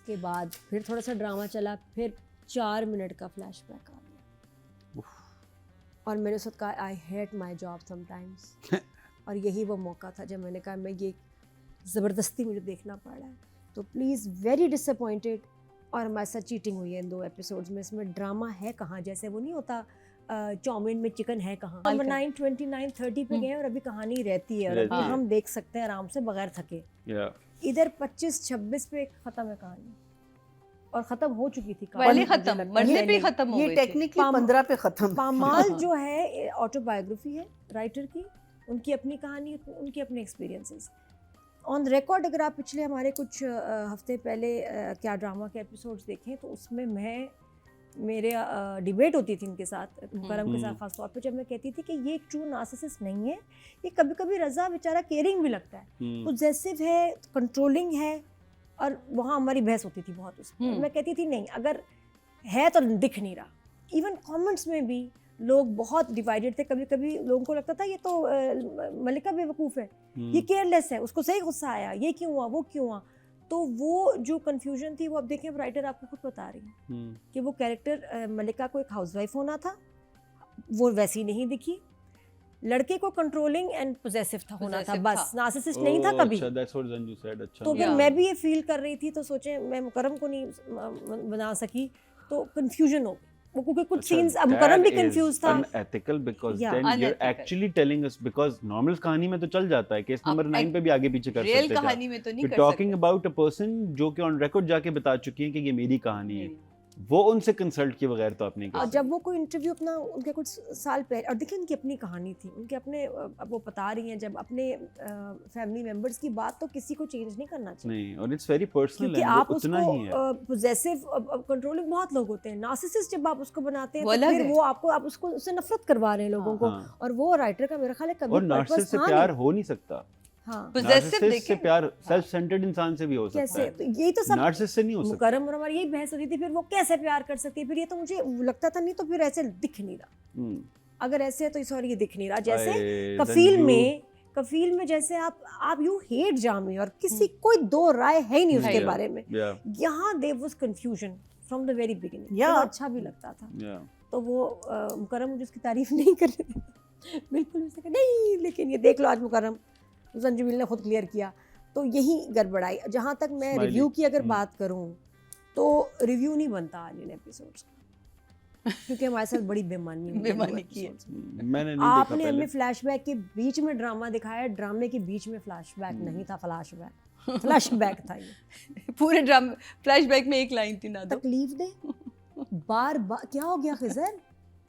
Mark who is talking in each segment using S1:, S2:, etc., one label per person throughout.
S1: उसके बाद फिर थोड़ा सा ड्रामा चला, फिर 4 मिनट का फ्लैशबैक आ गया और मैंने उस वक्त कहा I hate my job sometimes और यही वो मौका था जब मैंने कहा मैं ये ज़बरदस्ती मुझे देखना पड़ रहा है। तो प्लीज़ वेरी डिसअपॉइंटेड। और हमारे साथ चीटिंग हुई है इन 2 एपिसोड्स में। इसमें ड्रामा है कहाँ, जैसे वो नहीं होता चाउमीन में चिकन है कहाँ। नंबर 9, 29, 30 पे गए और अभी कहानी रहती है और अभी हम देख सकते हैं आराम से बगैर थके। इधर 25-26 पे ख़त्म है कहानी और ख़त्म हो चुकी थी।
S2: पहले ख़त्म, मरने पे ख़त्म हो गई।
S3: ये टेक्निकली 15 पे ख़त्म।
S1: पामाल जो है ऑटोबायोग्राफी है राइटर की, उनकी अपनी कहानी, उनके अपने एक्सपीरियंसेस ऑन रिकॉर्ड। अगर आप पिछले हमारे कुछ हफ्ते पहले क्या ड्रामा के एपिसोड्स देखें तो उसमें मेरे डिबेट होती थी इनके साथ, मुकरम के साथ खास तौर पे, जब मैं कहती थी कि ये एक ट्रू नार्सिसिस्ट नहीं है, ये कभी कभी रज़ा बेचारा केयरिंग भी लगता है, पोजेसिव है, कंट्रोलिंग है। और वहाँ हमारी बहस होती थी बहुत उसमें। मैं कहती थी नहीं, अगर है तो दिख नहीं रहा। इवन कमेंट्स में भी लोग बहुत डिवाइडेड थे। कभी कभी लोगों को लगता था ये तो मलिका बेवकूफ़ है, ये केयरलेस है, उसको सही गुस्सा आया, ये क्यों हुआ, वो क्यों हुआ। तो वो जो कंफ्यूजन थी वो अब देखें, राइटर आपको खुद बता रही है कि वो कैरेक्टर मलिका को एक हाउसवाइफ होना था, वो वैसी नहीं दिखी। लड़के को कंट्रोलिंग एंड पोजेसिव था होना था, बस नार्सिसिस्ट नहीं था कभी।
S4: अच्छा,
S1: तो फिर मैं भी ये फील कर रही थी, तो सोचे मैं मुकरम को नहीं बना सकी, तो कंफ्यूजन हो गई वो, क्योंकि कुछ सीन्स अब मुकरम भी कंफ्यूज था।
S4: Unethical because then you are actually telling us, because normal कहानी में तो चल जाता है, केस नंबर 9 पे भी आगे पीछे कर सकते हैं।
S2: रियल कहानी में तो नहीं कर सकते।
S4: टॉकिंग अबाउट अ पर्सन जो कि ऑन रिकॉर्ड जाके बता चुकी है कि ये मेरी कहानी है, वो उनसे कंसल्ट किए बगैर तो आपने
S1: और जब वो कोई इंटरव्यू अपना उनके कुछ साल पहले, और देखिए उनकी अपनी कहानी थी, उनके अपने, अब वो बता रही हैं जब अपने फैमिली मेंबर्स की बात, तो किसी को चेंज नहीं करना चाहिए।
S4: नहीं, और इट्स वेरी पर्सनल,
S1: क्योंकि आप उसको पोजेसिव, कंट्रोलिंग बहुत लोग होते हैं, नार्सिसिस्ट जब आप उसको बनाते हैं तो फिर वो आप उसको उससे नफरत करवा रहे हैं लोगों को। और वो राइटर का मेरा ख्याल है कभी
S4: नार्सिसिस्ट से प्यार हो नहीं सकता।
S2: नार्सिसिस्ट
S4: से प्यार सेल्फ सेंटर्ड इंसान से भी हो सकता है,
S1: तो यही तो सब
S4: नार्सिसिस्ट से नहीं हो सकता।
S1: मुकरम और हमारी यही बहस होती थी, फिर वो कैसे प्यार कर सकती है, फिर ये तो मुझे लगता था नहीं तो फिर ऐसे दिख नहीं रहा। अगर ऐसे है तो सॉरी ये दिख नहीं रहा। जैसे कफील में जैसे आप यू हेट जामी और किसी कोई दो राय है ही नहीं उसके बारे में। यहाँ there was confusion from the very beginning. अच्छा भी लगता था। तो वो मुकरम मुझे उसकी तारीफ नहीं कर रही थी बिल्कुल नहीं, लेकिन ये देख लो आज मुकरम संजीविल ने खुद क्लियर किया। तो यही गड़बड़ाई। जहाँ तक मैं रिव्यू की अगर बात करूँ तो रिव्यू नहीं बनता आज इन एपिसोड्स का, क्योंकि हमारे साथ बड़ी बेमानी की है।
S4: मैंने नहीं
S1: आपने
S4: देखा
S1: हमें फ्लैशबैक के बीच में ड्रामा दिखाया, ड्रामे के बीच में फ्लैशबैक नहीं था, फ्लैशबैक था ये।
S2: पूरे ड्रामा फ्लैशबैक में एक लाइन थी ना,
S1: तकलीफ दे बार बार। क्या हो गया खिजर,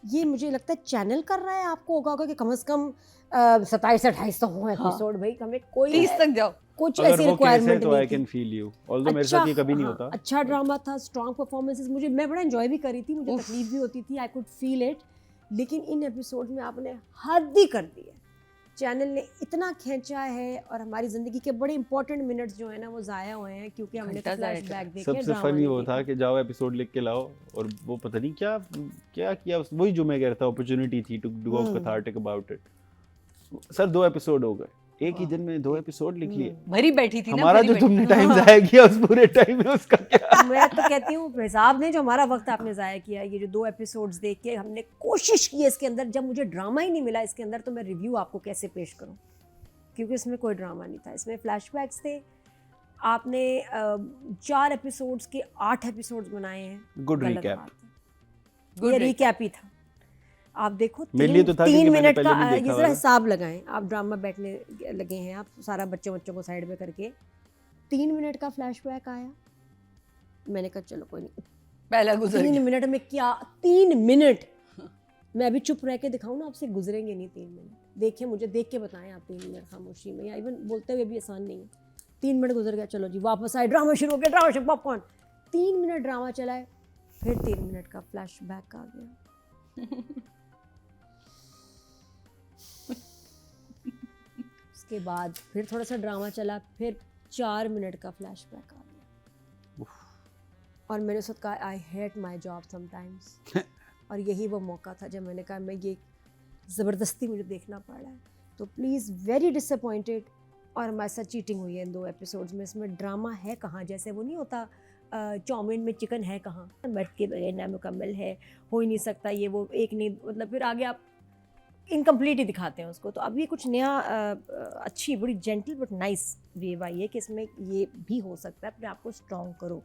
S1: ये मुझे लगता है चैनल कर रहा है। आपको होगा कि कम से कम 27-28 तो हो एपिसोड भाई, हमें कोई
S2: 30 तक जाओ,
S1: कुछ ऐसी रिक्वायरमेंट
S4: तो I can feel you, although मेरे साथ ये कभी नहीं होता।
S1: अच्छा ड्रामा था, स्ट्रॉन्ग परफॉर्मेंसेस, मैं बड़ा एंजॉय भी करी थी, मुझे तकलीफ भी होती थी, आई कुड फील इट। लेकिन इन एपिसोड में आपने हद ही कर दी है। चैनल ने इतना खींचा है और हमारी जिंदगी के बड़े इंपॉर्टेंट मिनट्स जो है ना वो जाया हुए हैं, क्योंकि हमने तो फ्लैशबैक देखे।
S4: सबसे फनी वो था कि जाओ एपिसोड लिख के लाओ, और वो पता नहीं क्या किया, वही जो मैं कह रहा था, अपॉर्चुनिटी थी to do cathartic about it. Sir 2 episode हो गए, एक ही दिन में 2 एपिसोड लिख लिए।
S2: भरी बैठी थी ना,
S4: हमारा जो तुमने टाइम जाया किया उस पूरे टाइम में उसका क्या?
S1: मैं तो कहती हूँ हिसाब नहीं, जो हमारा वक्त आपने जाया किया। ये जो 2 एपिसोड्स देख के हमने कोशिश की है इसके अंदर, जब मुझे ड्रामा ही नहीं मिला इसके अंदर तो मैं रिव्यू आपको कैसे पेश करूँ, क्योंकि इसमें कोई ड्रामा नहीं था, इसमें फ्लैशबैक्स थे। आपने 4 एपिसोड्स के 8 एपिसोड्स बनाए हैं।
S4: गुड रिकैप,
S1: ये रिकैप ही था। आप देखो
S4: 3
S1: मिनट का ये जरा हिसाब लगाएं। आप ड्रामा बैठने लगे हैं, आप सारा बच्चों को साइड में करके 3 मिनट का फ्लैशबैक आया। मैंने कहा चलो कोई नहीं,
S2: पहला गुजर
S1: 3 मिनट में क्या 3 मिनट मैं अभी चुप रह के दिखाऊं ना, आपसे गुजरेंगे नहीं 3 मिनट। देखिए मुझे देख के बताएं आप 3 मिनट खामोशी में, या इवन बोलते हुए भी आसान नहीं है। 3 मिनट गुजर गया, चलो जी वापस आए, ड्रामा शुरू हो गया, ड्रामा शुरू, पॉपकॉर्न। 3 मिनट ड्रामा चला है, फिर 3 मिनट का फ्लैशबैक आ गया। उसके बाद फिर थोड़ा सा ड्रामा चला, फिर 4 मिनट का फ्लैशबैक आ गया और मैंने उस वक्त कहा I hate my job sometimes और यही वो मौका था जब मैंने कहा मैं ये ज़बरदस्ती मुझे देखना पड़ रहा है। तो प्लीज़ वेरी डिसअपॉइंटेड। और हमारे साथ चीटिंग हुई है इन 2 एपिसोड्स में। इसमें ड्रामा है कहाँ, जैसे वो नहीं होता चाउमीन में चिकन है कहाँ, मर्द के बगैर नामुकम्मल है, हो ही नहीं सकता ये वो, एक नहीं, मतलब फिर आगे आप इनकम्प्लीट ही दिखाते हैं उसको। तो अब ये कुछ नया अच्छी बड़ी जेंटल बट नाइस वेव आई है कि इसमें ये भी हो सकता है, अपने आप को स्ट्रॉन्ग करो।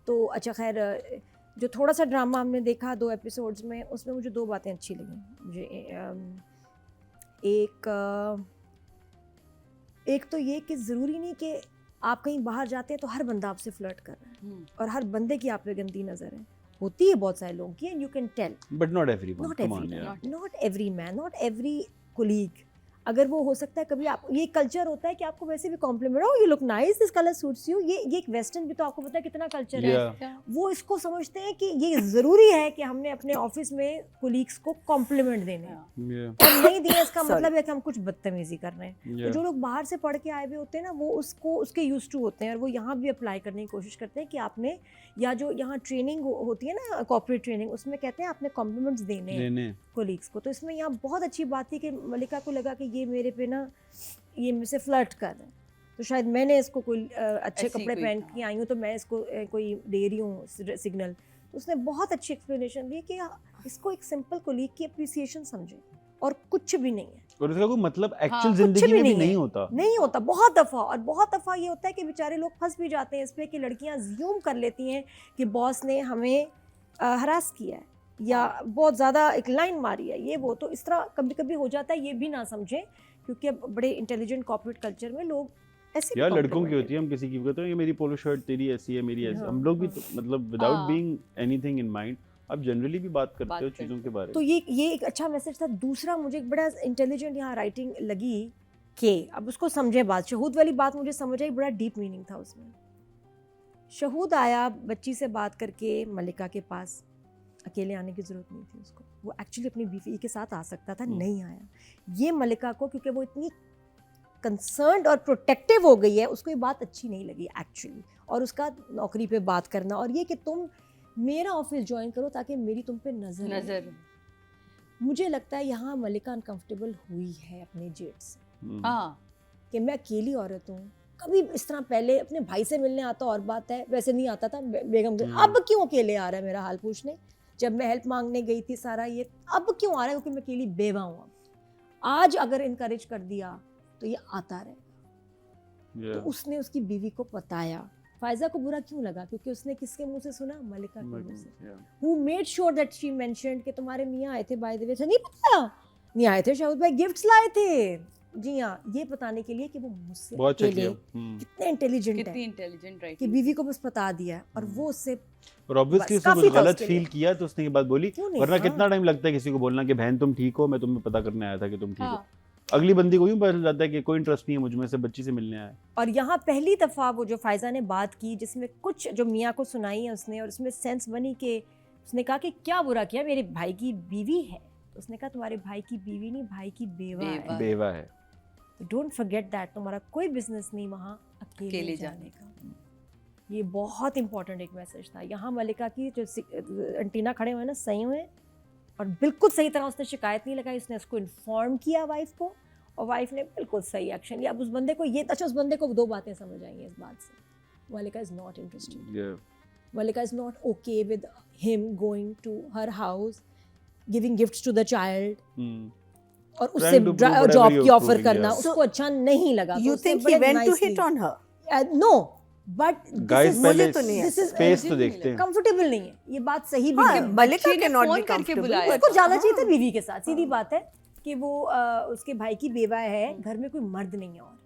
S1: तो अच्छा खैर, जो थोड़ा सा ड्रामा हमने देखा 2 एपिसोड्स में, उसमें मुझे 2 बातें अच्छी लगी मुझे। एक तो ये कि ज़रूरी नहीं कि आप कहीं बाहर जाते हैं तो हर बंदा आपसे फ्लर्ट कर रहा है और हर बंदे की आप पे गंदी नज़र है, होती है बहुत सारे लोगों की, and you can tell,
S4: but not everyone,
S1: not every man, not every colleague. अगर वो हो सकता है कभी आप, ये कल्चर होता है कि आपको वैसे भी compliment, oh you look nice, this colour suits you, ये एक वेस्टर्न भी तो आपको पता है कितना कल्चर है, वो इसको समझते हैं कि ये ज़रूरी है कि हमने अपने ऑफिस में कोलीग्स को कॉम्प्लीमेंट देने हैं, और नहीं दिए इसका मतलब है कि हम कुछ बदतमीजी कर रहे हैं। तो जो लोग बाहर से पढ़ के आए हुए होते हैं ना, वो उसको उसके यूज्ड टू होते हैं, और वो यहाँ भी अप्लाई करने की कोशिश करते हैं कि आपने, या जो यहाँ ट्रेनिंग होती है ना, कॉर्पोरेट ट्रेनिंग, उसमें कहते हैं आपने कॉम्प्लीमेंट्स देने हैं कोलीग्स को। तो इसमें यहाँ बहुत अच्छी बात थी कि मलिका को लगा कि ये मेरे पे ना, ये मुझसे फ्लर्ट कर रहे हैं, तो शायद मैंने इसको कोई अच्छे कपड़े पहन के आई हूँ तो मैं इसको कोई दे रही हूँ सिग्नल। तो उसने बहुत अच्छी एक्सप्लेनेशन दी कि इसको एक सिंपल कोलीग की अप्रिसिएशन समझे, और कुछ भी नहीं है,
S4: और इसका कोई मतलब एक्चुअल जिंदगी में भी नहीं होता बहुत दफ़ा ये होता है कि बेचारे लोग फंस भी जाते हैं इस पे कि लड़कियां ज़्यूम कर लेती हैं कि बॉस ने हमें हरास किया है या बहुत ज़्यादा एक लाइन मारी है, ये वो। तो इस तरह कभी कभी हो जाता है, ये भी ना समझें, क्योंकि अब बड़े इंटेलिजेंट कॉर्पोरेट कल्चर में लोग ऐसे यार लड़कों की होती है, हम किसी की कहते हैं ये मेरी पोलो शर्ट तेरी ऐसी है, मेरी ऐसी, हम लोग भी तो, मतलब without being anything in mind, आप जनरली भी बात करते हो चीज़ों के बारे में।
S1: तो ये एक अच्छा मैसेज था। दूसरा मुझे एक बड़ा इंटेलिजेंट यहाँ राइटिंग लगी कि अब उसको समझे बात, शहूद वाली बात मुझे समझ आई, बड़ा डीप मीनिंग था उसमें। शहूद आया बच्ची से बात करके मलिका के पास, अकेले आने की ज़रूरत नहीं थी उसको, वो एक्चुअली अपनी बीवी के साथ आ सकता था, नहीं आया। ये मलिका को, क्योंकि वो इतनी कंसर्न्ड और प्रोटेक्टिव हो गई है, उसको ये बात अच्छी नहीं लगी एक्चुअली, और उसका नौकरी पे बात करना, और ये कि तुम मेरा ऑफिस ज्वाइन करो ताकि मेरी तुम पे नजर। मुझे लगता है यहाँ मलिका अनकंफर्टेबल हुई है अपने जेट से, कि मैं अकेली औरत हूँ, कभी इस तरह पहले अपने भाई से मिलने आता और बात है, वैसे नहीं आता था बेगम से, अब क्यों अकेले आ रहा है मेरा हाल पूछने, जब मैं हेल्प मांगने गई थी सारा ये, अब क्यों आ रहा है, क्योंकि मैं अकेली बेवा हूँ। आज अगर इनकरेज कर दिया तो ये आता रहे। तो उसने उसकी बीवी को बताया। फायजा को बुरा क्यों लगा, क्योंकि उसने किसके मुंह से सुना, मलिका के मुंह से, who made sure that she mentioned कि तुम्हारे मियाँ आए थे, बाय द वे, नहीं पता नहीं आए थे, शहूद भाई गिफ्ट्स लाए थे, जी हाँ, ये बताने के लिए कि वो मुझसे कितने इंटेलिजेंट है, कि बीवी को बस बता दिया, और वो उससे,
S4: और ऑब्वियसली उसने कुछ गलत फील किया तो उसने ये बात बोली, वरना कितना टाइम लगता है किसी को बोलना कि बहन तुम ठीक हो, मैं तुम्हें पता करने आया था कि तुम ठीक हो। अगली बंदी को यूं पता जाता है कि कोई इंटरेस्ट नहीं है मुझमें, से बच्ची से मिलने आया।
S1: और यहाँ पहली दफ़ा वो जो फायजा ने बात की, जिसमें कुछ जो मियाँ को सुनाई है उसने, और उसमें सेंस बनी कि उसने कहा कि क्या बुरा किया, मेरे भाई की बीवी है, तो उसने कहा तुम्हारे भाई की बीवी नहीं, भाई की बेवा है। तो डोंट फॉरगेट दैट, तुम्हारा कोई बिजनेस नहीं वहाँ अकेले जाने का। ये बहुत इंपॉर्टेंट एक मैसेज था। यहाँ मलिका की जो एंटीना खड़े हुए ना, सही हुए, और बिल्कुल सही तरह उसने शिकायत नहीं लगाई, उसने उसको इन्फॉर्म किया वाइफ को, और वाइफ ने बिल्कुल सही एक्शन लिया। अब उस बंदे को ये, अच्छा उस बंदे को 2 बातें समझ आई हैं इस बात से, Malika is not interested, Malika is not okay with him going to her house, giving gifts to the child, और उससे जॉब की ऑफर करना उसको अच्छा नहीं लगा।
S3: You think he went to hit on her?
S1: No, but
S4: guys पहले
S1: this is
S4: स्पेस तो देखते हैं,
S1: कंफर्टेबल नहीं है, ये बात सही भी है।
S3: मलिका के नॉट बी कंफर्टेबल,
S1: उसको जाना चाहिए था बीवी के साथ, सीधी बात है कि वो उसके भाई की बेवा है, घर में कोई मर्द नहीं है, और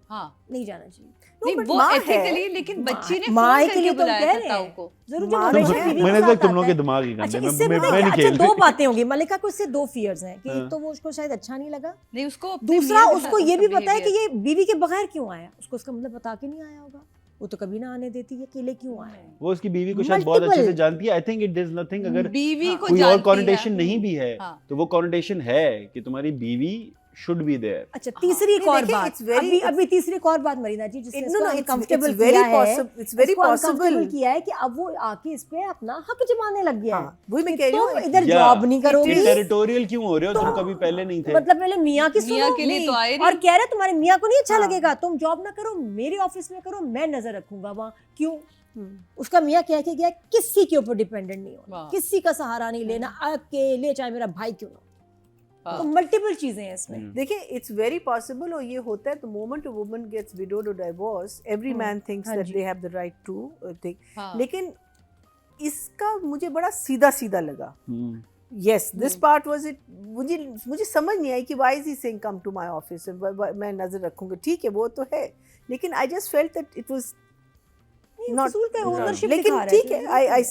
S1: नहीं जाना चाहिए।
S2: नहीं वो एथिकली, लेकिन बच्ची ने
S1: माँ
S2: फोन
S1: के लिए
S2: करके
S1: तो
S2: बुलाया
S1: कह
S2: था
S1: रहे
S2: ताऊ
S1: हैं,
S2: को।
S1: जरूर
S4: मैंने तो तुम लोगों के दिमाग ही
S1: अच्छा,
S4: गंदे,
S1: इससे
S4: मैं नहीं
S1: अच्छा
S4: खेल
S1: 2 बातें होंगी। मलिका को इससे 2 फियर्स हैं कि एक तो वो उसको शायद अच्छा नहीं लगा,
S2: नहीं उसको,
S1: दूसरा उसको ये भी पता है कि ये बीवी के बगैर क्यों आया, उसको उसका मतलब बता के नहीं आया होगा, वो तो कभी ना आने देती है, अकेले क्यों आया।
S4: वो उसकी बीवी को शायद बहुत अच्छे से जानती है। I think it does nothing, अगर
S2: बीवी को
S4: कोई और
S2: जानती
S4: कॉनोटेशन
S2: है
S4: नहीं भी है तो वो कॉनोटेशन है कि तुम्हारी बीवी शुड बी देयर।
S1: अच्छा, तीसरी एक और बात, अभी तीसरी एक और बात मरीना जी, जिसने इसको अनकंफर्टेबल किया है, इट्स वेरी पॉसिबल किया है कि अब वो आके इस पे अपना हक जमाने लग गया है।
S3: वही मैं कह रही हूँ,
S1: इधर जॉब नहीं करोगी,
S4: टेरिटोरियल क्यों हो रहे हो तुम, कभी पहले नहीं थे,
S1: मतलब पहले मियाँ की सुनो,
S2: के लिए तो आए
S1: और कह रहे तुम्हारे मियाँ को नहीं अच्छा लगेगा, तुम जॉब ना करो, मेरे ऑफिस में करो, मैं नजर रखूंगा वहाँ, क्यों? उसका मियाँ कह के गया किसी के ऊपर डिपेंडेंट नहीं होना,
S2: वाह।
S1: किसी का सहारा नहीं लेना, अकेले चाहे मेरा भाई क्यों ना हो। तो मल्टीपल चीजें हैं इसमें।
S3: देखिए इट्स वेरी पॉसिबल, और ये होता है the moment a woman gets widowed और डाइवोर्स एवरी मैन थिंक्स
S1: हाँ
S3: दैट
S1: जी।
S3: They have the right to think,
S2: हाँ।
S3: लेकिन इसका मुझे बड़ा सीधा सीधा लगा।
S4: Hmm,
S3: yes this part was it, मुझे समझ नहीं आई कि why is he saying come to my office, मैं नजर रखूंगा, ठीक है वो तो है, लेकिन I just felt that it was not
S1: फजूल का ओनरशिप
S3: लेकिन
S1: दिखा रहा
S3: ठीक है,
S1: है।
S3: I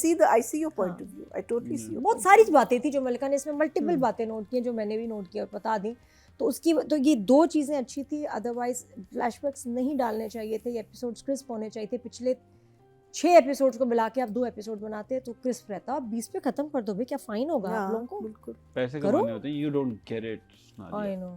S3: see your point of view, I totally see your
S1: बहुत सारी बातें थी जो मलिका ने इसमें मल्टीपल बातें नोट की, जो मैंने भी नोट किया और बता दी। तो उसकी तो ये दो चीज़ें अच्छी थी, अदरवाइज फ्लैशबैक्स नहीं डालने चाहिए थे, ये एपिसोड्स क्रिस्प होने चाहिए थे। पिछले 6 एपिसोड्स को मिला के आप 2 एपिसोड बनाते तो क्रिस्प रहता। आप 20 पे खत्म कर दो भाई, क्या फाइन होगा आप लोगों को?
S3: बिल्कुल।
S4: पैसे
S1: करो।
S4: कमाने होते हैं, you don't get it,
S1: I
S4: Nadia.
S1: No.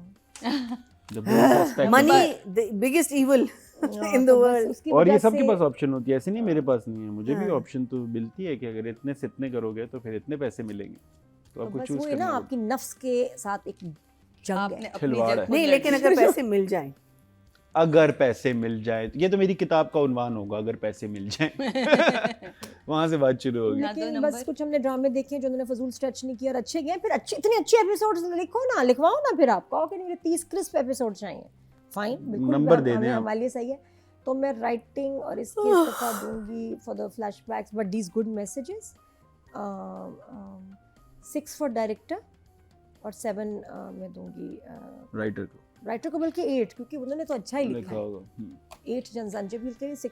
S4: The biggest aspect of
S3: money the biggest evil in the world.
S4: और ये सबके पास ऑप्शन होती है, ऐसे नहीं मेरे पास नहीं है, मुझे भी
S3: हाँ।
S4: ऑप्शन तो मिलती है कि अगर इतने से इतने करोगे तो फिर इतने पैसे मिलेंगे, तो आपको
S1: बस
S4: चूज
S1: वो है ना,
S4: करना
S1: आपकी नफ्स के साथ एक जंग
S2: आपने
S1: है।
S2: अपनी
S4: खिलवाड़
S2: जगह
S4: है।
S2: खुद
S3: नहीं,
S2: लड़
S3: लेकिन
S2: ली।
S3: अगर पैसे मिल जाएं
S4: अगर पैसे मिल जाए, ये तो मेरी किताब का उन्वान होगा, अगर पैसे मिल जाए वहां से बात शुरू होगी।
S2: ना दो
S1: लेकिन
S2: नंबर।
S1: बस कुछ हमने ड्रामे देखे हैं जो उन्होंने फजूल स्ट्रेच नहीं किया और अच्छे गए, फिर अच्छे इतने अच्छे एपिसोड्स लिखो ना, लिखवाओ ना, फिर आप कहो कि नहीं, मुझे 30 क्रिस्प एपिसोड चाहिए। फाइन, बिल्कुल
S4: नंबर दे दें आप।
S1: हमारे लिए सही है। तो मैं राइटिंग और इसकी इस्तीफा दूंगी for the flashbacks, but these good messages 6 for director और 7 मैं दूंगी
S4: राइटर को
S1: राइटर को, बल्कि 8, क्योंकि उन्होंने तो अच्छा ही लिखा
S4: लिखा
S1: है।
S4: होगा।
S1: 8 जनजांजे भी के लिए, 6